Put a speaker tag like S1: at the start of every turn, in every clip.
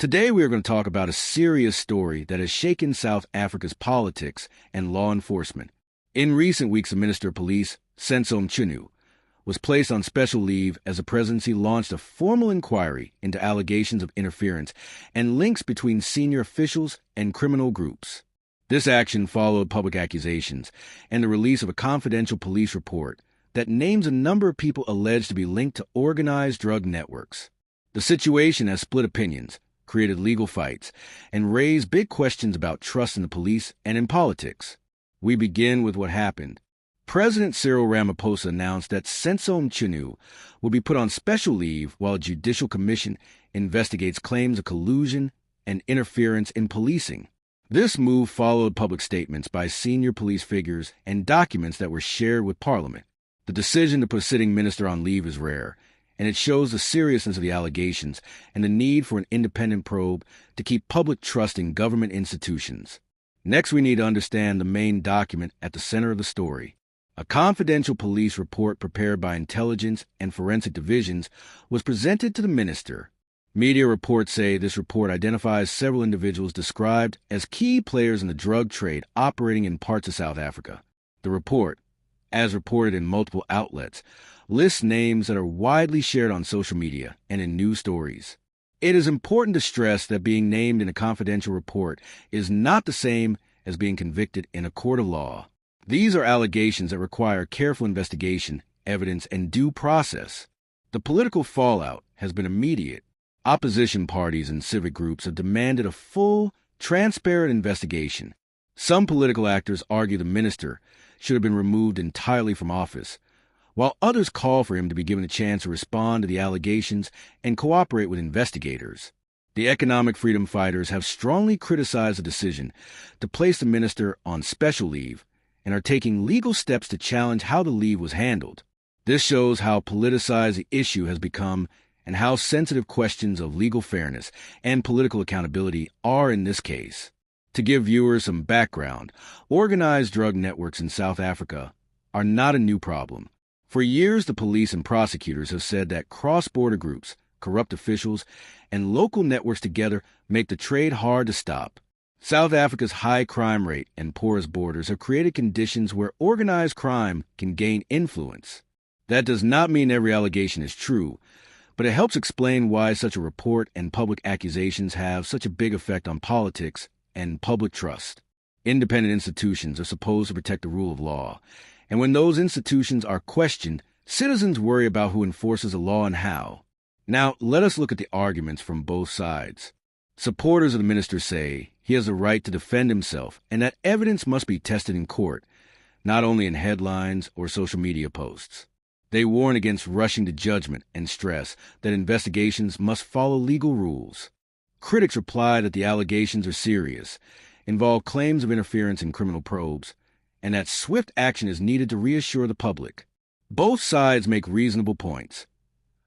S1: Today we are going to talk about a serious story that has shaken South Africa's politics and law enforcement. In recent weeks, the Minister of Police, Senzo Mchunu, was placed on special leave as the presidency launched a formal inquiry into allegations of interference and links between senior officials and criminal groups. This action followed public accusations and the release of a confidential police report that names a number of people alleged to be linked to organized drug networks. The situation has split opinions, created legal fights, and raised big questions about trust in the police and in politics. We begin with what happened. President Cyril Ramaphosa announced that Senzo Mchunu will be put on special leave while a judicial commission investigates claims of collusion and interference in policing. This move followed public statements by senior police figures and documents that were shared with Parliament. The decision to put a sitting minister on leave is rare, and it shows the seriousness of the allegations and the need for an independent probe to keep public trust in government institutions. Next, we need to understand the main document at the center of the story. A confidential police report prepared by intelligence and forensic divisions was presented to the minister. Media reports say this report identifies several individuals described as key players in the drug trade operating in parts of South Africa. The report, as reported in multiple outlets, lists names that are widely shared on social media and in news stories. It is important to stress that being named in a confidential report is not the same as being convicted in a court of law. These are allegations that require careful investigation, evidence, and due process. The political fallout has been immediate. Opposition parties and civic groups have demanded a full, transparent investigation. Some political actors argue the minister should have been removed entirely from office, while others call for him to be given a chance to respond to the allegations and cooperate with investigators. The economic freedom fighters have strongly criticized the decision to place the minister on special leave and are taking legal steps to challenge how the leave was handled. This shows how politicized the issue has become and how sensitive questions of legal fairness and political accountability are in this case. To give viewers some background, organized drug networks in South Africa are not a new problem. For years, the police and prosecutors have said that cross-border groups, corrupt officials, and local networks together make the trade hard to stop. South Africa's high crime rate and porous borders have created conditions where organized crime can gain influence. That does not mean every allegation is true, but it helps explain why such a report and public accusations have such a big effect on politics and public trust. Independent institutions are supposed to protect the rule of law, and when those institutions are questioned, citizens worry about who enforces the law and how. Now, let us look at the arguments from both sides. Supporters of the minister say he has the right to defend himself and that evidence must be tested in court, not only in headlines or social media posts. They warn against rushing to judgment and stress that investigations must follow legal rules. Critics reply that the allegations are serious, involve claims of interference in criminal probes, and that swift action is needed to reassure the public. Both sides make reasonable points.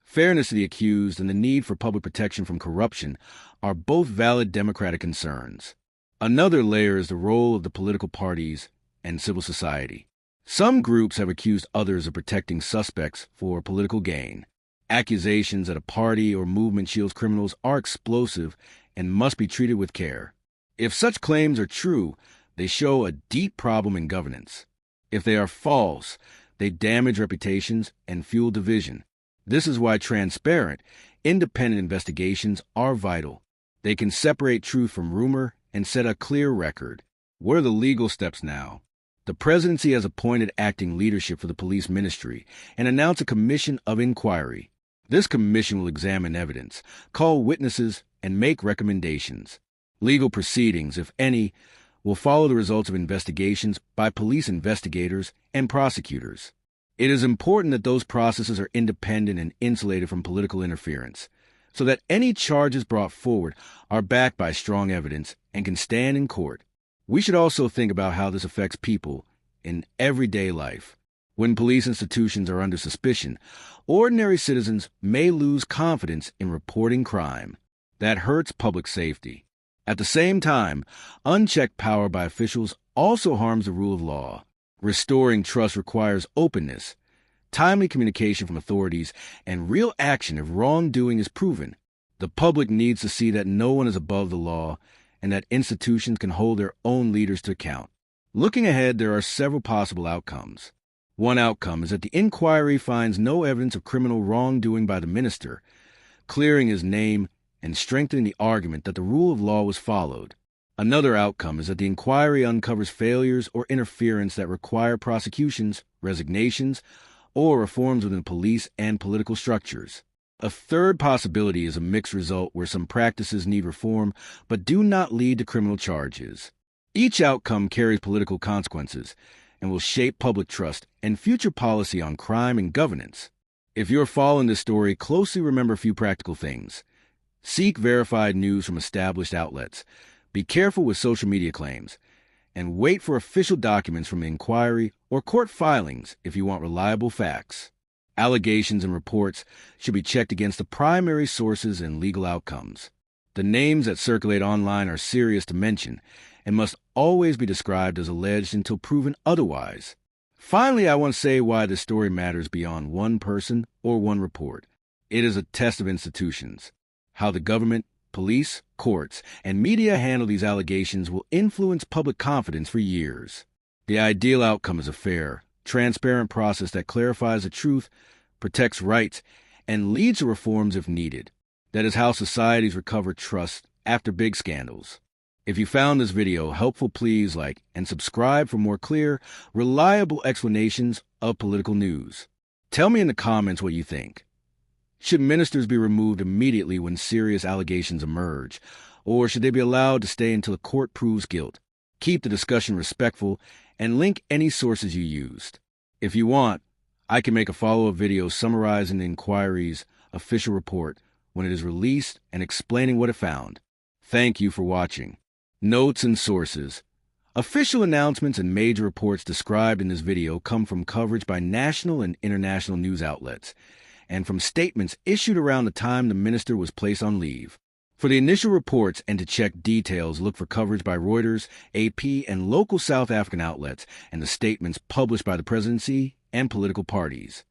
S1: Fairness to the accused and the need for public protection from corruption are both valid democratic concerns. Another layer is the role of the political parties and civil society. Some groups have accused others of protecting suspects for political gain. Accusations that a party or movement shields criminals are explosive and must be treated with care. If such claims are true, they show a deep problem in governance. If they are false, they damage reputations and fuel division. This is why transparent, independent investigations are vital. They can separate truth from rumor and set a clear record. What are the legal steps now? The presidency has appointed acting leadership for the police ministry and announced a commission of inquiry. This commission will examine evidence, call witnesses, and make recommendations. Legal proceedings, if any, will follow the results of investigations by police investigators and prosecutors. It is important that those processes are independent and insulated from political interference, so that any charges brought forward are backed by strong evidence and can stand in court. We should also think about how this affects people in everyday life. When police institutions are under suspicion, ordinary citizens may lose confidence in reporting crime. That hurts public safety. At the same time, unchecked power by officials also harms the rule of law. Restoring trust requires openness, timely communication from authorities, and real action if wrongdoing is proven. The public needs to see that no one is above the law and that institutions can hold their own leaders to account. Looking ahead, there are several possible outcomes. One outcome is that the inquiry finds no evidence of criminal wrongdoing by the minister, clearing his name and strengthening the argument that the rule of law was followed. Another outcome is that the inquiry uncovers failures or interference that require prosecutions, resignations, or reforms within police and political structures. A third possibility is a mixed result where some practices need reform but do not lead to criminal charges. Each outcome carries political consequences and will shape public trust and future policy on crime and governance. If you're following this story closely, remember a few practical things. Seek verified news from established outlets. Be careful with social media claims. And wait for official documents from the inquiry or court filings if you want reliable facts. Allegations and reports should be checked against the primary sources and legal outcomes. The names that circulate online are serious to mention and must always be described as alleged until proven otherwise. Finally, I want to say why this story matters beyond one person or one report. It is a test of institutions. How the government, police, courts, and media handle these allegations will influence public confidence for years. The ideal outcome is a fair, transparent process that clarifies the truth, protects rights, and leads to reforms if needed. That is how societies recover trust after big scandals. If you found this video helpful, please like and subscribe for more clear, reliable explanations of political news. Tell me in the comments what you think. Should ministers be removed immediately when serious allegations emerge, or should they be allowed to stay until the court proves guilt? Keep the discussion respectful and link any sources you used. If you want, I can make a follow-up video summarizing the inquiry's official report when it is released and explaining what it found. Thank you for watching. Notes and sources. Official announcements and major reports described in this video come from coverage by national and international news outlets, and from statements issued around the time the minister was placed on leave. For the initial reports and to check details, look for coverage by Reuters, AP, and local South African outlets, and the statements published by the presidency and political parties.